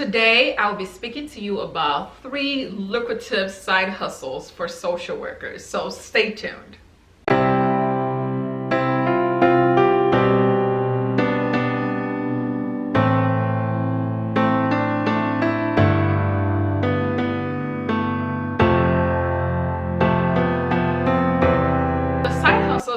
Today, I'll be speaking to you about 3 lucrative side hustles for social workers, so stay tuned.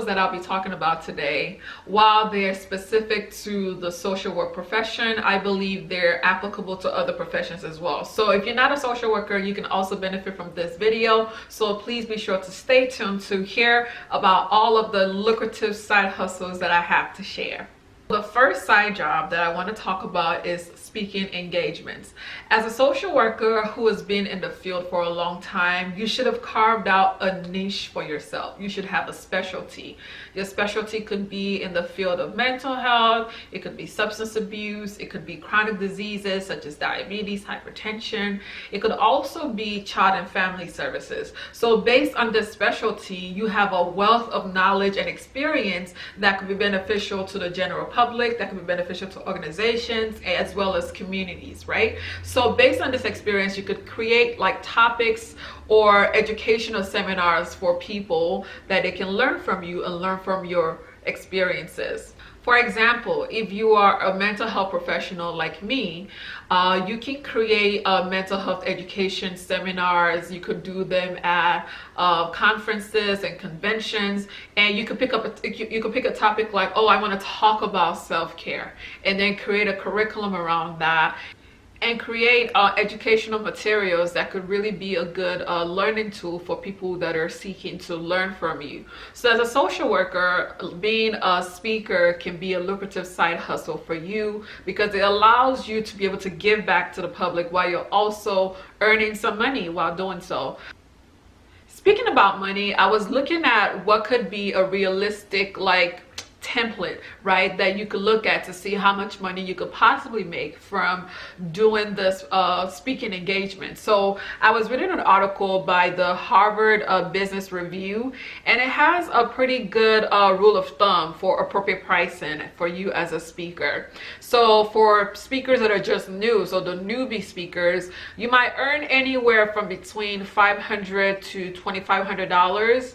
That I'll be talking about today, while they're specific to the social work profession, I believe they're applicable to other professions as well. So if you're not a social worker, you can also benefit from this video. So please be sure to stay tuned to hear about all of the lucrative side hustles that I have to share. The first side job that I want to talk about is speaking engagements. As a social worker who has been in the field for a long time, you should have carved out a niche for yourself. You should have a specialty. Your specialty could be in the field of mental health, it could be substance abuse, it could be chronic diseases such as diabetes, hypertension. It could also be child and family services. So based on this specialty, you have a wealth of knowledge and experience that could be beneficial to the general public, that can be beneficial to organizations as well as communities, right? So based on this experience, you could create like topics or educational seminars for people that they can learn from you and learn from your experiences. For example, if you are a mental health professional like me, you can create mental health education seminars. You could do them at conferences and conventions, and you could pick a topic like, oh, I want to talk about self-care, and then create a curriculum around that and create educational materials that could really be a good learning tool for people that are seeking to learn from you. So as a social worker, being a speaker can be a lucrative side hustle for you because it allows you to be able to give back to the public while you're also earning some money while doing so. Speaking about money, I was looking at what could be a realistic template, right, that you could look at to see how much money you could possibly make from doing this speaking engagement. So I was reading an article by the Harvard Business Review, and it has a pretty good rule of thumb for appropriate pricing for you as a speaker. So for speakers that are just new, so the newbie speakers, you might earn anywhere from between $500 to $2,500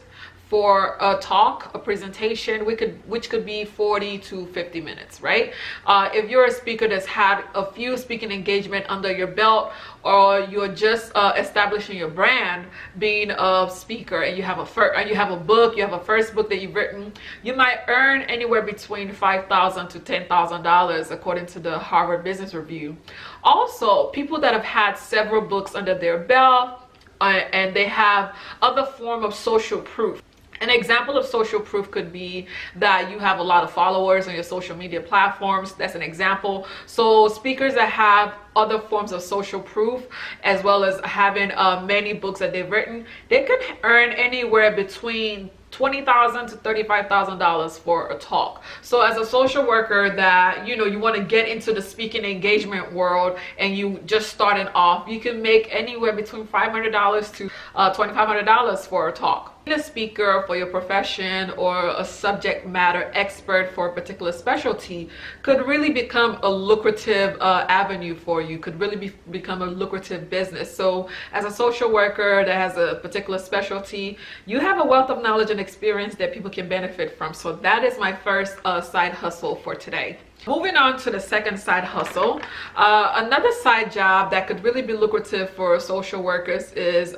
for a talk, a presentation, which could be 40 to 50 minutes, right? If you're a speaker that's had a few speaking engagement under your belt, or you're just establishing your brand, being a speaker, and you have a book, you have a first book that you've written, you might earn anywhere between $5,000 to $10,000 according to the Harvard Business Review. Also, people that have had several books under their belt and they have other form of social proof. An example of social proof could be that you have a lot of followers on your social media platforms. That's an example. So speakers that have other forms of social proof, as well as having many books that they've written, they could earn anywhere between $20,000 to $35,000 for a talk. So as a social worker that you want to get into the speaking engagement world and you just starting off, you can make anywhere between $500 to $2,500 for a talk. Being a speaker for your profession or a subject matter expert for a particular specialty could really become a lucrative avenue for you, could really become a lucrative business. So as a social worker that has a particular specialty, you have a wealth of knowledge and experience that people can benefit from. So that is my first side hustle for today. Moving on to the second side hustle, another side job that could really be lucrative for social workers is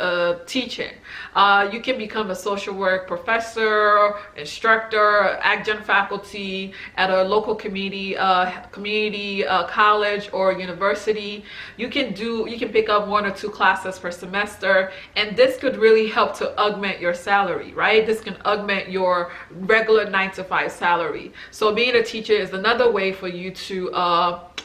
teaching. You can become a social work professor, instructor, adjunct faculty at a local community college or university. You can pick up 1 or 2 classes per semester, and this could really help to augment your salary, right? This can augment your regular 9-to-5 salary. So being a teacher is another way for you to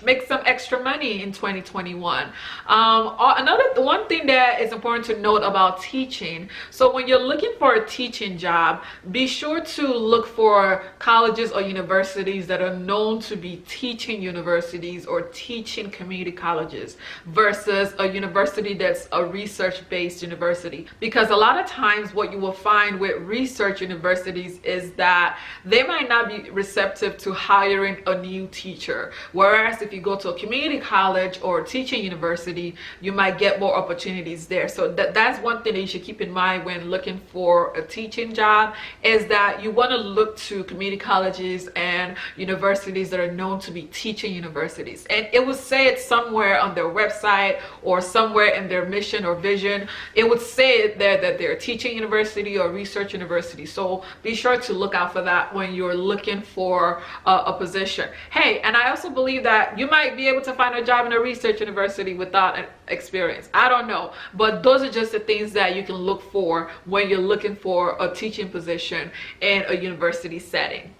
make some extra money in 2021. One thing that is important to note about teaching, so when you're looking for a teaching job, be sure to look for colleges or universities that are known to be teaching universities or teaching community colleges versus a university that's a research-based university. Because a lot of times what you will find with research universities is that they might not be receptive to hiring a new teacher, whereas if you go to a community college or teaching university, you might get more opportunities there. So that's one thing that you should keep in mind when looking for a teaching job, is that you want to look to community colleges and universities that are known to be teaching universities. And it would say it somewhere on their website or somewhere in their mission or vision. It would say it there that they're a teaching university or research university. So be sure to look out for that when you're looking for a position. Hey, and I also believe that you might be able to find a job in a research university without an experience. I don't know, but those are just the things that you can look for when you're looking for a teaching position in a university setting.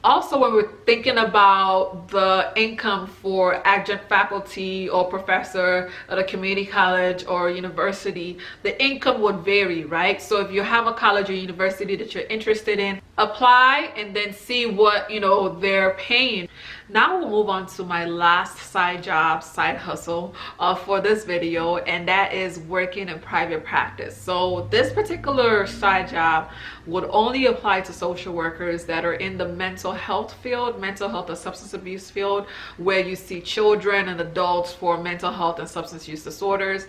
Also, when we're thinking about the income for adjunct faculty or professor at a community college or university, the income would vary, right? So if you have a college or university that you're interested in, apply and then see what, they're paying. Now we'll move on to my last side job, side hustle for this video, and that is working in private practice. So this particular side job would only apply to social workers that are in the mental health field, mental health or substance abuse field, where you see children and adults for mental health and substance use disorders.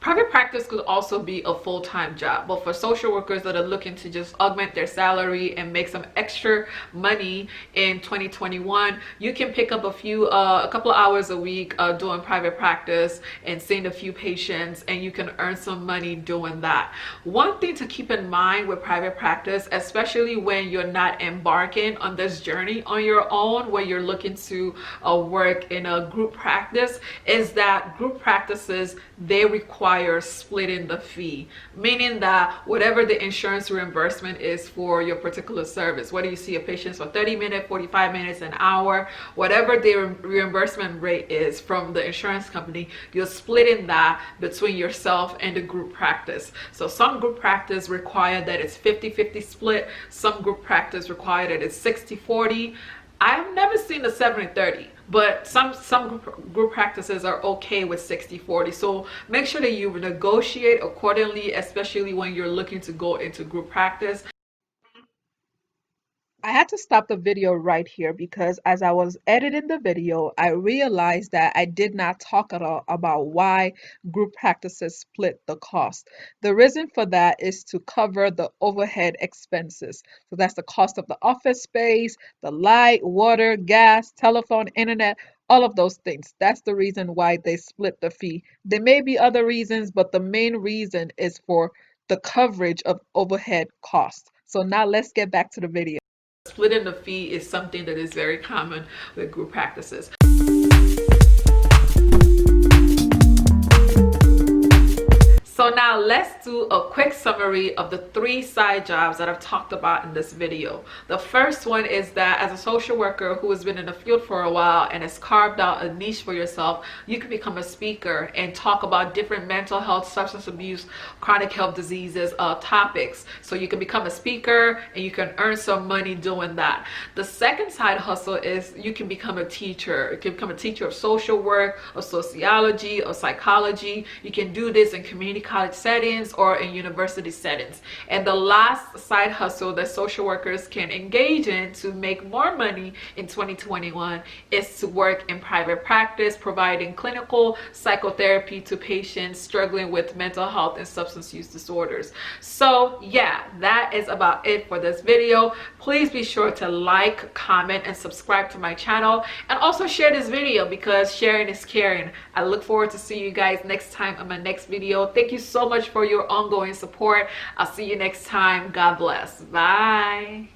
Private practice could also be a full-time job, but for social workers that are looking to just augment their salary and make some extra money in 2021, you can pick up a couple of hours a week doing private practice and seeing a few patients, and you can earn some money doing that. One thing to keep in mind with private practice, especially when you're not embarking on this journey on your own, where you're looking to work in a group practice, is that group practices, they require splitting the fee, meaning that whatever the insurance reimbursement is for your particular service, whether you see a patient for 30 minutes, 45 minutes, an hour, whatever the reimbursement rate is from the insurance company, you're splitting that between yourself and the group practice. So some group practice require that it's 50-50 split, some group practice require that it's 60-40. I've never seen the 70-30, but some group practices are okay with 60-40. So make sure that you negotiate accordingly, especially when you're looking to go into group practice. I had to stop the video right here because as I was editing the video, I realized that I did not talk at all about why group practices split the cost. The reason for that is to cover the overhead expenses. So that's the cost of the office space, the light, water, gas, telephone, internet, all of those things. That's the reason why they split the fee. There may be other reasons, but the main reason is for the coverage of overhead costs. So now let's get back to the video. Splitting the fee is something that is very common with group practices. So now let's do a quick summary of the 3 side jobs that I've talked about in this video. The first one is that as a social worker who has been in the field for a while and has carved out a niche for yourself, you can become a speaker and talk about different mental health, substance abuse, chronic health diseases topics. So you can become a speaker and you can earn some money doing that. The second side hustle is you can become a teacher. You can become a teacher of social work, or sociology, or psychology. You can do this in community college settings or in university settings. And the last side hustle that social workers can engage in to make more money in 2021 is to work in private practice, providing clinical psychotherapy to patients struggling with mental health and substance use disorders. So yeah, that is about it for this video. Please be sure to like, comment, and subscribe to my channel, and also share this video because sharing is caring. I look forward to seeing you guys next time on my next video. Thank you so much for your ongoing support. I'll see you next time. God bless. Bye.